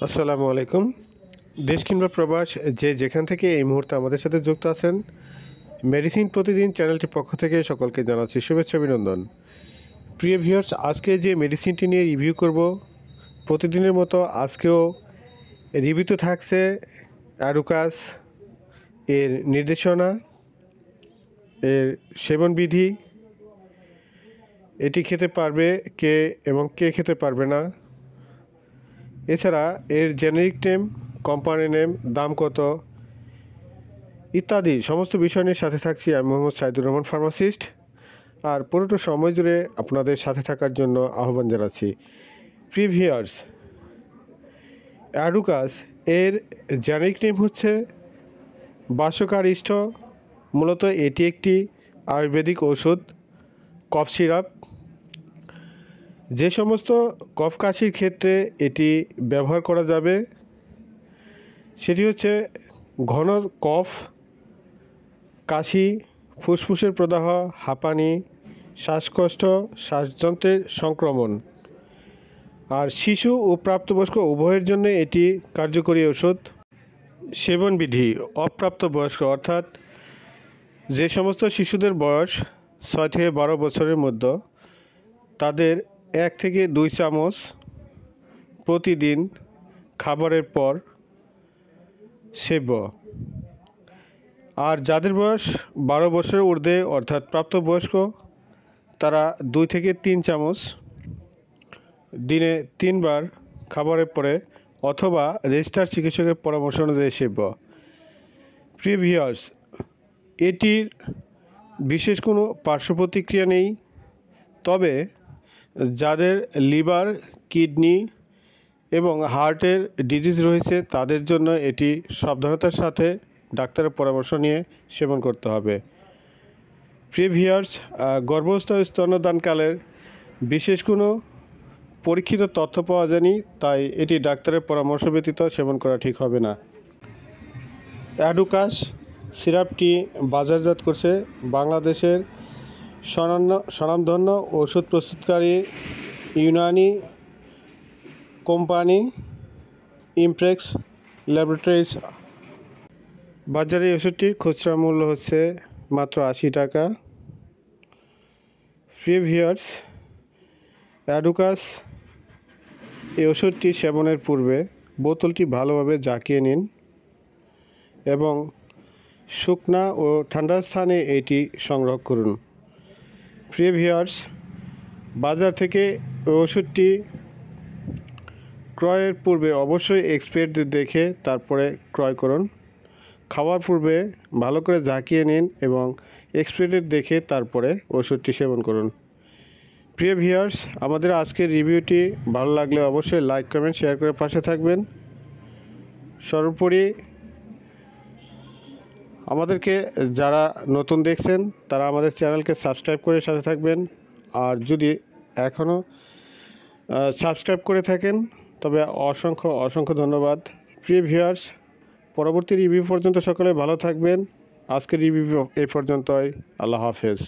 আসসালামু আলাইকুম। দেশ কিংবা প্রবাস যে যেখান থেকে এই মুহূর্তে আমাদের সাথে যুক্ত আছেন, মেডিসিন প্রতিদিন চ্যানেলটির পক্ষ থেকে সকলকে জানাচ্ছি শুভেচ্ছা অভিনন্দন। প্রিয় ভিউয়ার্স, আজকে যে মেডিসিনটি নিয়ে রিভিউ করব, প্রতিদিনের মতো আজকেও রিভিউতে থাকছে অ্যাডুকাস এর নির্দেশনা, এর সেবনবিধি, এটি খেতে পারবে কে এবং কে খেতে পারবে না, এছাড়া এর জেনেরিক নেম, কোম্পানি নেম, দাম কত ইত্যাদি সমস্ত বিষয় নিয়ে সাথে থাকছি আমি মোহাম্মদ সাইদুর রহমান ফার্মাসিস্ট। আর পুরোটা সময় জুড়ে আপনাদের সাথে থাকার জন্য আহ্বান জানাচ্ছি। প্রিভিয়ার্স, অ্যাডুকাস এর জেনেরিক নেম হচ্ছে বাসকারিষ্ঠ। মূলত এটি একটি আয়ুর্বেদিক ওষুধ, কফ সিরাপ। যে সমস্ত কফ কাশির ক্ষেত্রে এটি ব্যবহার করা যাবে সেটি হচ্ছে ঘন কফ, কাশি, ফুসফুসের প্রদাহ, হাঁপানি, শ্বাসকষ্ট, শ্বাসযন্ত্রের সংক্রমণ। আর শিশু ও প্রাপ্তবয়স্ক উভয়ের জন্য এটি কার্যকরী ওষুধ। সেবনবিধি: অপ্রাপ্তবয়স্ক অর্থাৎ যে সমস্ত শিশুদের বয়স 6 থেকে 12 বছরের মধ্যে, তাদের 1 থেকে 2 চামচ প্রতিদিন খাবারের পর সেব্য। আর যাদের বয়স 12 বছরের ঊর্ধ্বে অর্থাৎ প্রাপ্তবয়স্ক, তারা 2 থেকে 3 চামচ দিনে 3 বার খাবারের পরে অথবা রেজিস্টার্ড চিকিৎসকের পরামর্শ অনুযায়ী সেব্য। প্রিভিয়ার্স, এটির বিশেষ কোনো পার্শ্ব প্রতিক্রিয়া নেই, তবে যাদের লিভার, কিডনি এবং হার্টের ডিজিজ রয়েছে তাদের জন্য এটি সাবধানতার সাথে ডাক্তারের পরামর্শ নিয়ে সেবন করতে হবে। প্রিভিয়ার্স, গর্ভস্থ স্তন্যদানকালের বিশেষ কোনো পরীক্ষিত তথ্য পাওয়া যায়নি, তাই এটি ডাক্তারের পরামর্শ ব্যতীত সেবন করা ঠিক হবে না। অ্যাডুকাস সিরাপটি বাজারজাত করছে বাংলাদেশের স্বনামধন্য ওষুধ প্রস্তুতকারী ইউনানি কোম্পানি ইমপ্রেক্স ল্যাবরেটরিজ। বাজারে এই ওষুধটির খুচরা মূল্য হচ্ছে মাত্র 80 টাকা। প্রিভিয়ার্স, অ্যাডুকাস এই ওষুধটি সেবনের পূর্বে বোতলটি ভালোভাবে ঝাঁকিয়ে নিন এবং শুকনা ও ঠান্ডা স্থানে এটি সংগ্রহ করুন। প্রিভিয়ার্স, বাজার থেকে ওষুধটি ক্রয়ের পূর্বে অবশ্যই এক্সপায়ারি ডেট দেখে তারপরে ক্রয় করুন। খাওয়ার পূর্বে ভালো করে ঝাঁকিয়ে নিন এবং এক্সপায়ারি ডেট দেখে তারপরে ওষুধটি সেবন করুন। প্রিয় ভিউয়ার্স, আমাদের আজকের রিভিউটি ভালো লাগলে অবশ্যই লাইক, কমেন্ট, শেয়ার করে পাশে থাকবেন। সর্বোপরি আমাদেরকে যারা নতুন দেখছেন তারা আমাদের চ্যানেলকে সাবস্ক্রাইব করে সাথে থাকবেন। আর যদি এখনও সাবস্ক্রাইব করে থাকেন তবে অসংখ্য অসংখ্য ধন্যবাদ। প্রিয় ভিউয়ার্স, পরবর্তী রিভিউ পর্যন্ত সকলে ভালো থাকবেন। আজকের রিভিউ এই পর্যন্তই। আল্লাহ হাফেজ।